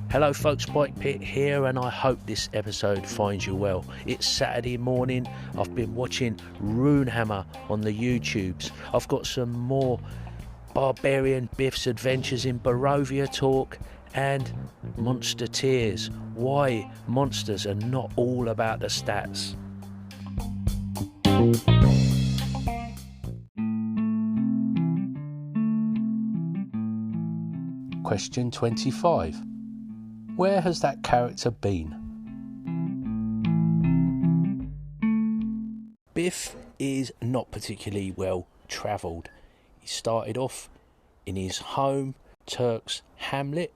Hello folks, Bike Pit here, and I hope this episode finds you well. It's Saturday morning. I've been watching Runehammer on the YouTubes. I've got some more Barbarian Biff's adventures in Barovia talk and monster tears. Why monsters are not all about the stats. Question 25. Where has that character been? Biff is not particularly well travelled. He started off in his home, Turk's Hamlet,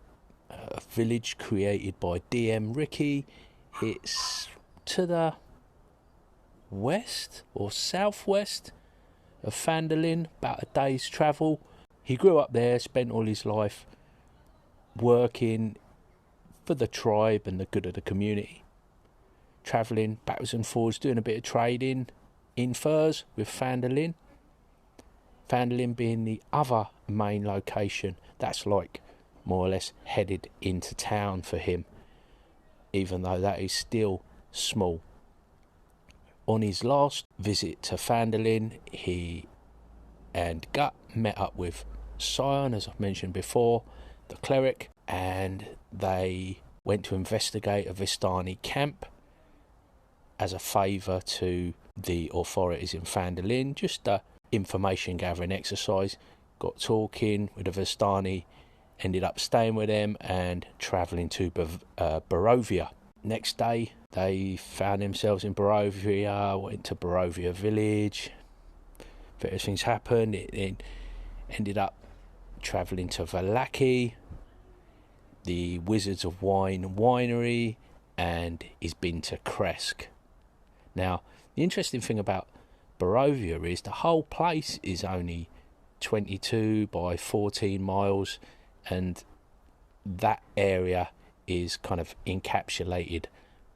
a village created by DM Ricky. It's to the west or southwest of Phandalin, about a day's travel. He grew up there, spent all his life working for the tribe and the good of the community, travelling backwards and forwards, doing a bit of trading in furs with Phandalin. Phandalin being the other main location that's like more or less headed into town for him, even though that is still small. On his last visit to Phandalin, he and Gut met up with Sion, as I've mentioned before, the cleric, and they went to investigate a Vistani camp as a favour to the authorities in Phandalin, just a information gathering exercise. Got talking with the Vistani, ended up staying with them and travelling to Barovia. Next day they found themselves in Barovia, went to Barovia village, various things happened. It ended up travelling to Valaki, the Wizards of Wine winery, and he's been to Kresk. Now, the interesting thing about Barovia is the whole place is only 22 by 14 miles, and that area is kind of encapsulated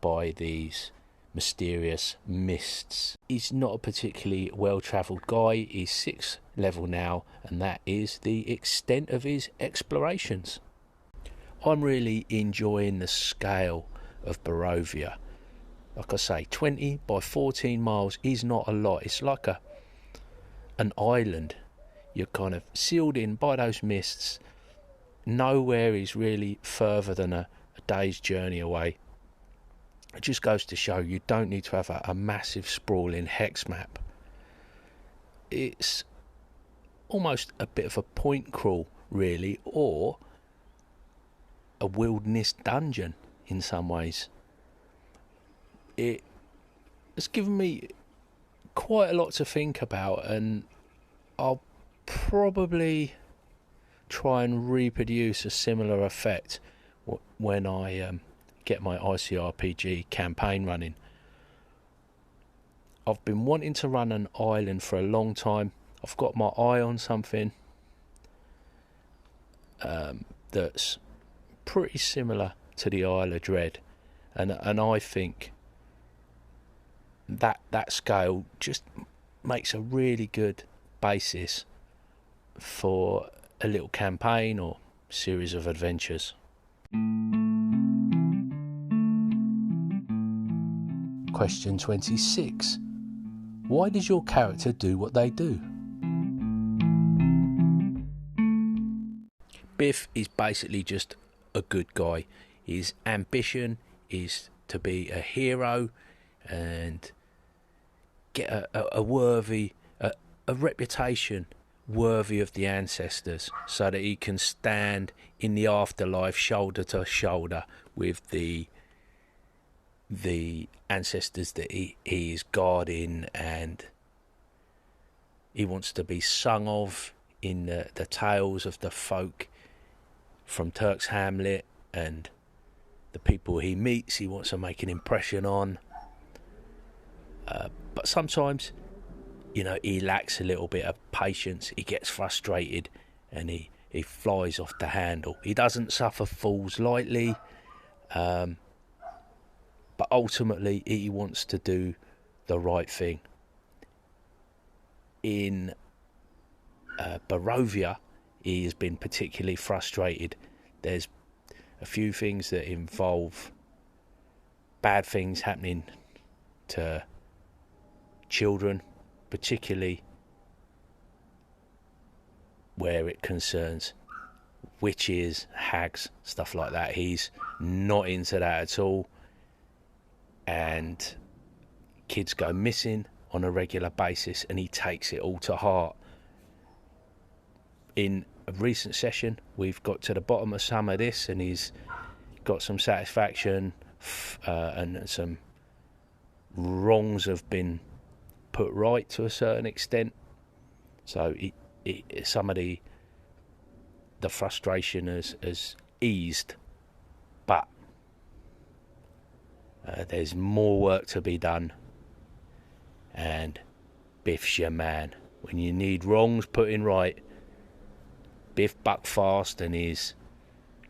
by these mysterious mists. He's not a particularly well-travelled guy. He's 6th level now, and that is the extent of his explorations. I'm really enjoying the scale of Barovia. Like I say, 20 by 14 miles is not a lot. It's like an island. You're kind of sealed in by those mists. Nowhere is really further than a day's journey away. It just goes to show you don't need to have a massive sprawling hex map. It's almost a bit of a point crawl, really, or a wilderness dungeon in some ways. It's given me quite a lot to think about, and I'll probably try and reproduce a similar effect when I get my ICRPG campaign running. I've been wanting to run an island for a long time. I've got my eye on something that's pretty similar to the Isle of Dread, and I think that scale just makes a really good basis for a little campaign or series of adventures. Question 26. Why does your character do what they do? Biff is basically just a good guy. His ambition is to be a hero and get a worthy a reputation worthy of the ancestors, so that he can stand in the afterlife shoulder to shoulder with the ancestors that he is guarding, and he wants to be sung of in the tales of the folk from Turk's Hamlet, and the people he meets he wants to make an impression on. But sometimes, he lacks a little bit of patience. He gets frustrated and he flies off the handle. He doesn't suffer fools lightly, but ultimately he wants to do the right thing. In Barovia, he has been particularly frustrated. There's a few things that involve bad things happening to children, particularly where it concerns witches, hags, stuff like that. He's not into that at all, and kids go missing on a regular basis, and he takes it all to heart. In a recent session, we've got to the bottom of some of this, and he's got some satisfaction, and some wrongs have been put right to a certain extent. So some of the frustration has eased, but there's more work to be done, and Biff's your man. When you need wrongs putting right, Biff Buckfast and his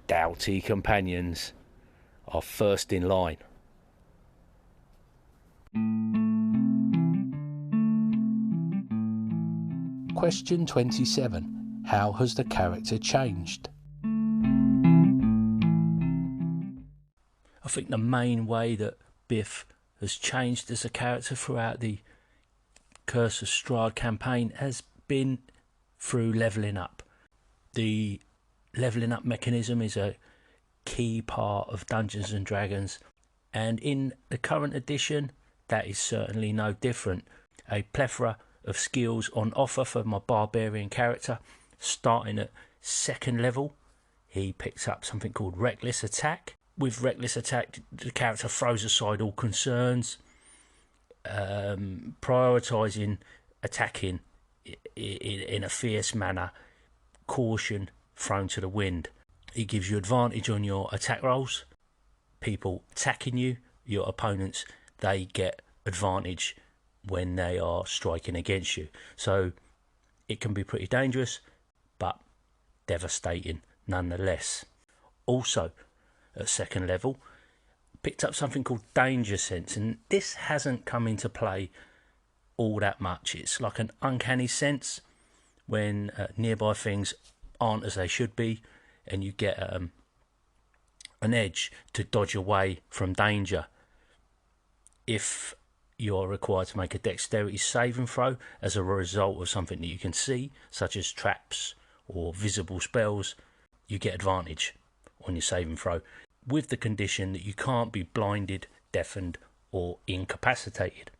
doughty companions are first in line. Question 27. How has the character changed? I think the main way that Biff has changed as a character throughout the Curse of Strahd campaign has been through levelling up. The levelling up mechanism is a key part of Dungeons and Dragons, and in the current edition that is certainly no different. A plethora of skills on offer for my Barbarian character. Starting at 2nd level, he picks up something called Reckless Attack. With Reckless Attack, the character throws aside all concerns, prioritising attacking in a fierce manner, caution thrown to the wind. It gives you advantage on your attack rolls. People attacking you, your opponents, they get advantage when they are striking against you. So it can be pretty dangerous, but devastating nonetheless. Also, at 2nd level, picked up something called Danger Sense, and this hasn't come into play all that much. It's like an uncanny sense when nearby things aren't as they should be, and you get an edge to dodge away from danger. If you're required to make a dexterity saving throw as a result of something that you can see, such as traps or visible spells, you get advantage on your saving throw, with the condition that you can't be blinded, deafened or incapacitated.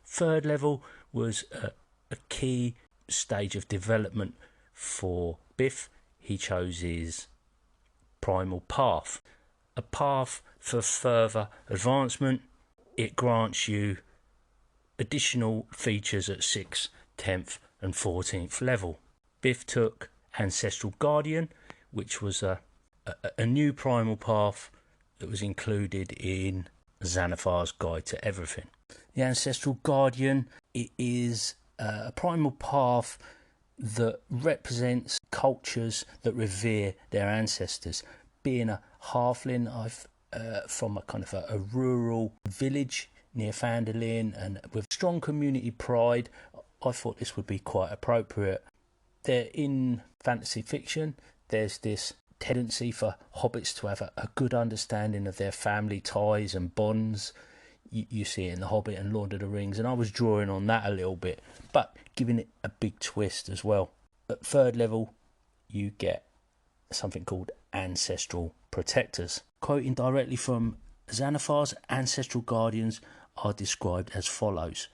3rd level was a key stage of development for Biff. He chose his primal path, a path for further advancement. It grants you additional features at 6th, 10th and 14th level. Biff took Ancestral Guardian, which was a new primal path that was included in Xanathar's Guide to Everything. The Ancestral Guardian, it is a primal path that represents cultures that revere their ancestors. Being a halfling, I've from a kind of a rural village near Phandalin, and with strong community pride, I thought this would be quite appropriate. There, in fantasy fiction, there's this tendency for hobbits to have a good understanding of their family ties and bonds. You see it in The Hobbit and Lord of the Rings, and I was drawing on that a little bit, but giving it a big twist as well. At 3rd level, you get something called Ancestral Protectors. Quoting directly from Xanathar's Ancestral Guardians are described as follows.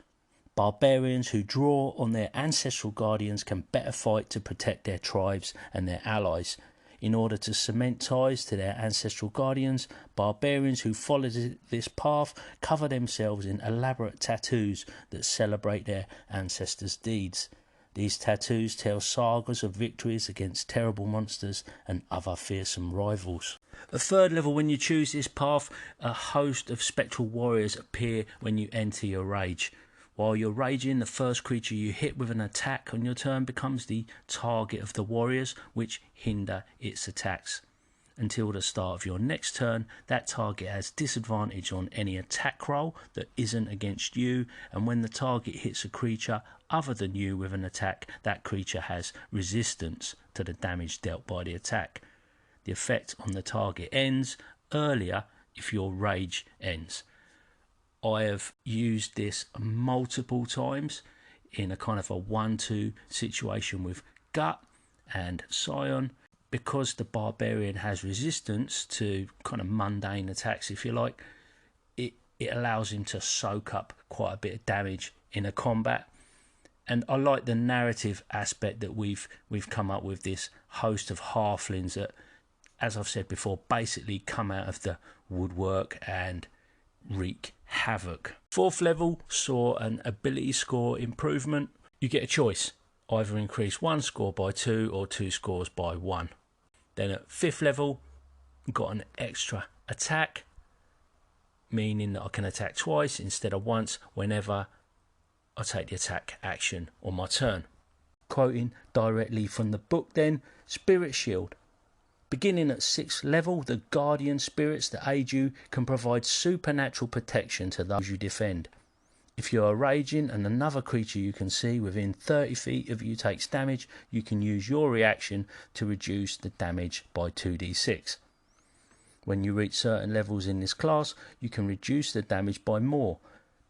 Barbarians who draw on their Ancestral Guardians can better fight to protect their tribes and their allies. In order to cement ties to their Ancestral Guardians, barbarians who follow this path cover themselves in elaborate tattoos that celebrate their ancestors' deeds. These tattoos tell sagas of victories against terrible monsters and other fearsome rivals. At 3rd level, when you choose this path, a host of spectral warriors appear when you enter your rage. While you're raging, the first creature you hit with an attack on your turn becomes the target of the warriors, which hinder its attacks. until the start of your next turn. That target has disadvantage on any attack roll that isn't against you, and when the target hits a creature other than you with an attack, that creature has resistance to the damage dealt by the attack. The effect on the target ends earlier if your rage ends. I have used this multiple times in a kind of a 1-2 situation with Gut and Scion. Because the Barbarian has resistance to kind of mundane attacks, if you like, it allows him to soak up quite a bit of damage in a combat. And I like the narrative aspect that we've come up with, this host of halflings that, as I've said before, basically come out of the woodwork and wreak havoc. 4th level saw an ability score improvement. You get a choice, either increase 1 score by 2 or 2 scores by 1. Then at 5th level, got an extra attack, meaning that I can attack twice instead of once whenever I take the attack action on my turn. Quoting directly from the book then, Spirit Shield. Beginning at 6th level, the guardian spirits that aid you can provide supernatural protection to those you defend. If you are raging and another creature you can see within 30 feet of you takes damage, you can use your reaction to reduce the damage by 2d6. When you reach certain levels in this class, you can reduce the damage by more,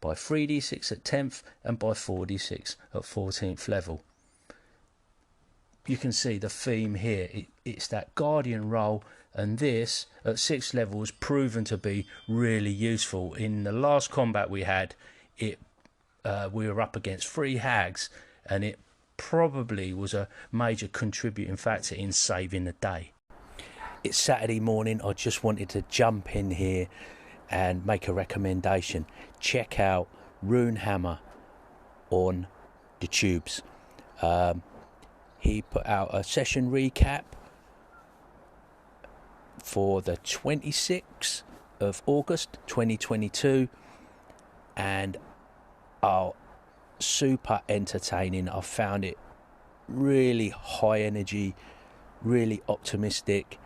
by 3d6 at 10th and by 4d6 at 14th level. You can see the theme here. It's that guardian role, and this at 6th level has proven to be really useful. In the last combat we had, we were up against 3 hags, and it probably was a major contributing factor in saving the day. It's Saturday morning. I just wanted to jump in here and make a recommendation. Check out Runehammer on the tubes. He put out a session recap for the 26th of August 2022, and super entertaining. I found it really high energy, really optimistic,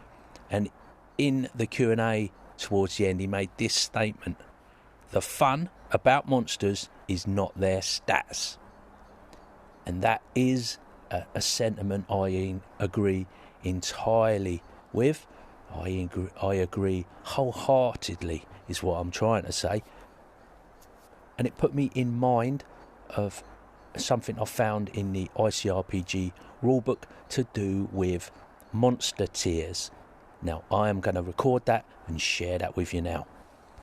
and in the Q&A towards the end he made this statement: the fun about monsters is not their stats. And that is a sentiment I agree entirely with. I agree wholeheartedly is what I'm trying to say. And it put me in mind of something I found in the ICRPG rulebook to do with monster tiers. Now I am going to record that and share that with you now.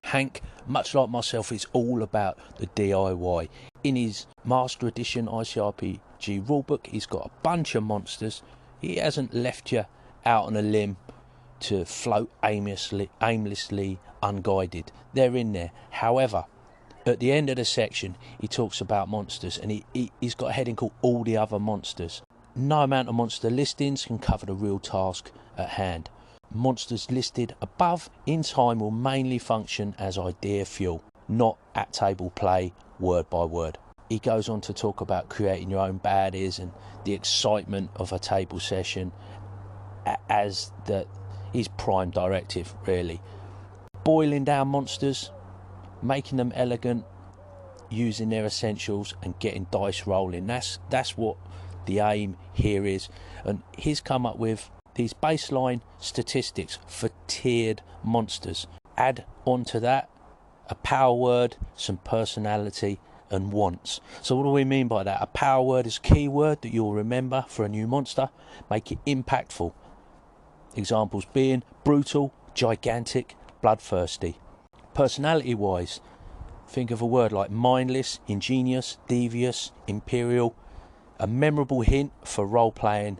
Hank, much like myself, is all about the DIY. In his Master Edition ICRPG rulebook, he's got a bunch of monsters. He hasn't left you out on a limb to float aimlessly unguided. They're in there. However, at the end of the section, he talks about monsters, and he's got a heading called All the Other Monsters. No amount of monster listings can cover the real task at hand. Monsters listed above in time will mainly function as idea fuel, not at table play word by word. He goes on to talk about creating your own baddies and the excitement of a table session as his prime directive, really. Boiling down monsters, making them elegant, using their essentials and getting dice rolling. That's what the aim here is. And he's come up with these baseline statistics for tiered monsters. Add onto that a power word, some personality and wants. So what do we mean by that? A power word is a keyword that you'll remember for a new monster. Make it impactful. Examples being brutal, gigantic, bloodthirsty. Personality wise, think of a word like mindless, ingenious, devious, imperial. A memorable hint for role playing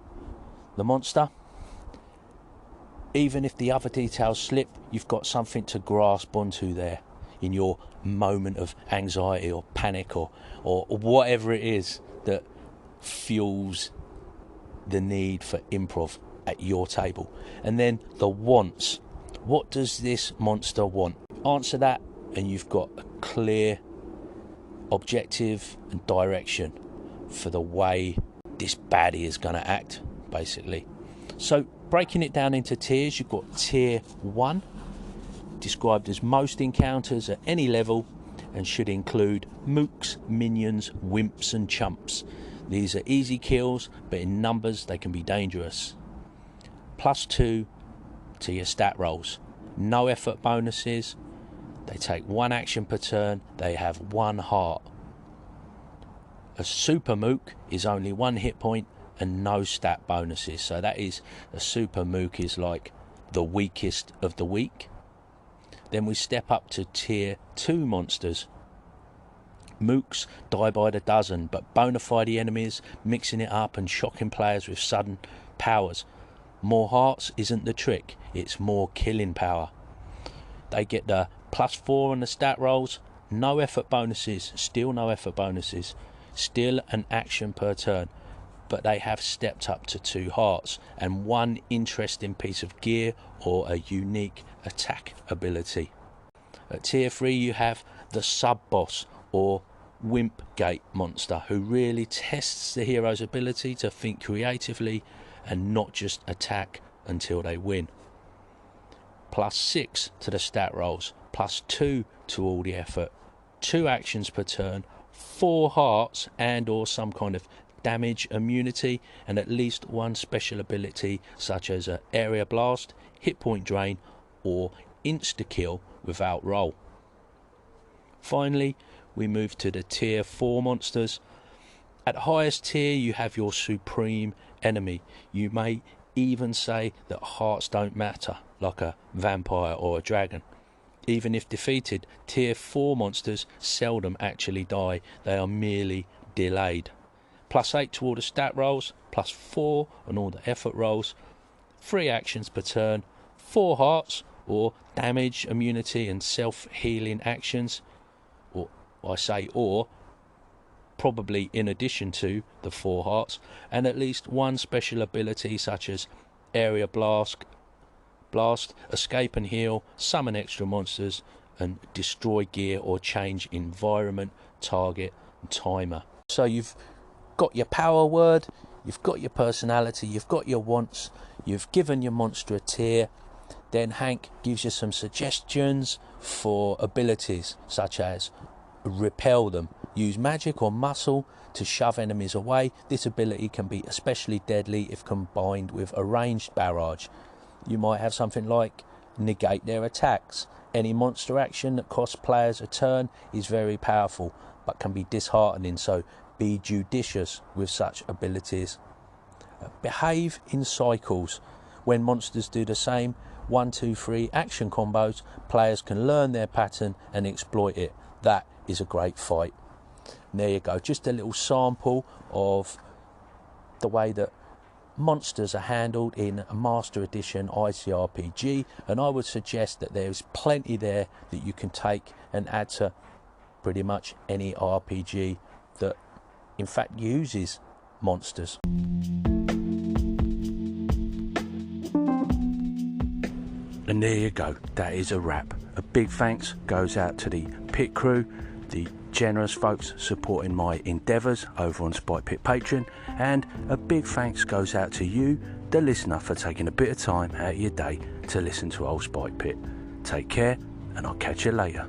the monster. Even if the other details slip, you've got something to grasp onto there in your moment of anxiety or panic or whatever it is that fuels the need for improv at your table. And then the wants. What does this monster want? Answer that and you've got a clear objective and direction for the way this baddie is going to act, basically. So breaking it down into tiers, you've got tier 1, described as most encounters at any level, and should include mooks, minions, wimps and chumps. These are easy kills, but in numbers they can be dangerous. +2 to your stat rolls. No effort bonuses. They take 1 action per turn. They have 1 heart. A super mook is only 1 hit point and no stat bonuses. So that is, a super mook is like the weakest of the weak. Then we step up to tier 2 monsters. Mooks die by the dozen, but bona fide enemies, mixing it up and shocking players with sudden powers. More hearts isn't the trick, it's more killing power. They get the +4 on the stat rolls, no effort bonuses, still no effort bonuses, still an action per turn, but they have stepped up to 2 hearts and 1 interesting piece of gear or a unique attack ability. At tier 3 you have the sub-boss or Wimp Gate monster, who really tests the hero's ability to think creatively and not just attack until they win. +6 to the stat rolls, +2 to all the effort, 2 actions per turn, 4 hearts and or some kind of damage immunity, and at least 1 special ability such as an area blast, hit point drain or insta-kill without roll. Finally, we move to the tier 4 monsters. At highest tier you have your supreme enemy. You may even say that hearts don't matter, like a vampire or a dragon. Even if defeated, tier 4 monsters seldom actually die, they are merely delayed. +8 to all the stat rolls, +4 on all the effort rolls, 3 actions per turn, 4 hearts or damage, immunity and self-healing actions, or probably in addition to the 4 hearts, and at least 1 special ability such as area blast, escape and heal, summon extra monsters and destroy gear or change environment, target and timer. So you've got your power word, you've got your personality, you've got your wants, you've given your monster a tier. Then Hank gives you some suggestions for abilities such as repel them, use magic or muscle to shove enemies away. This ability can be especially deadly if combined with a ranged barrage. You might have something like negate their attacks. Any monster action that costs players a turn is very powerful but can be disheartening, so be judicious with such abilities. Behave in cycles. When monsters do the same 1, 2, 3 action combos, players can learn their pattern and exploit it. That is a great fight. And there you go, just a little sample of the way that monsters are handled in a Master Edition ICRPG, and I would suggest that there's plenty there that you can take and add to pretty much any RPG that in fact uses monsters. And there you go, that is a wrap. A big thanks goes out to the pit crew, the generous folks supporting my endeavours over on Spike Pit Patreon, and a big thanks goes out to you, the listener, for taking a bit of time out of your day to listen to old Spike Pit. Take care, and I'll catch you later.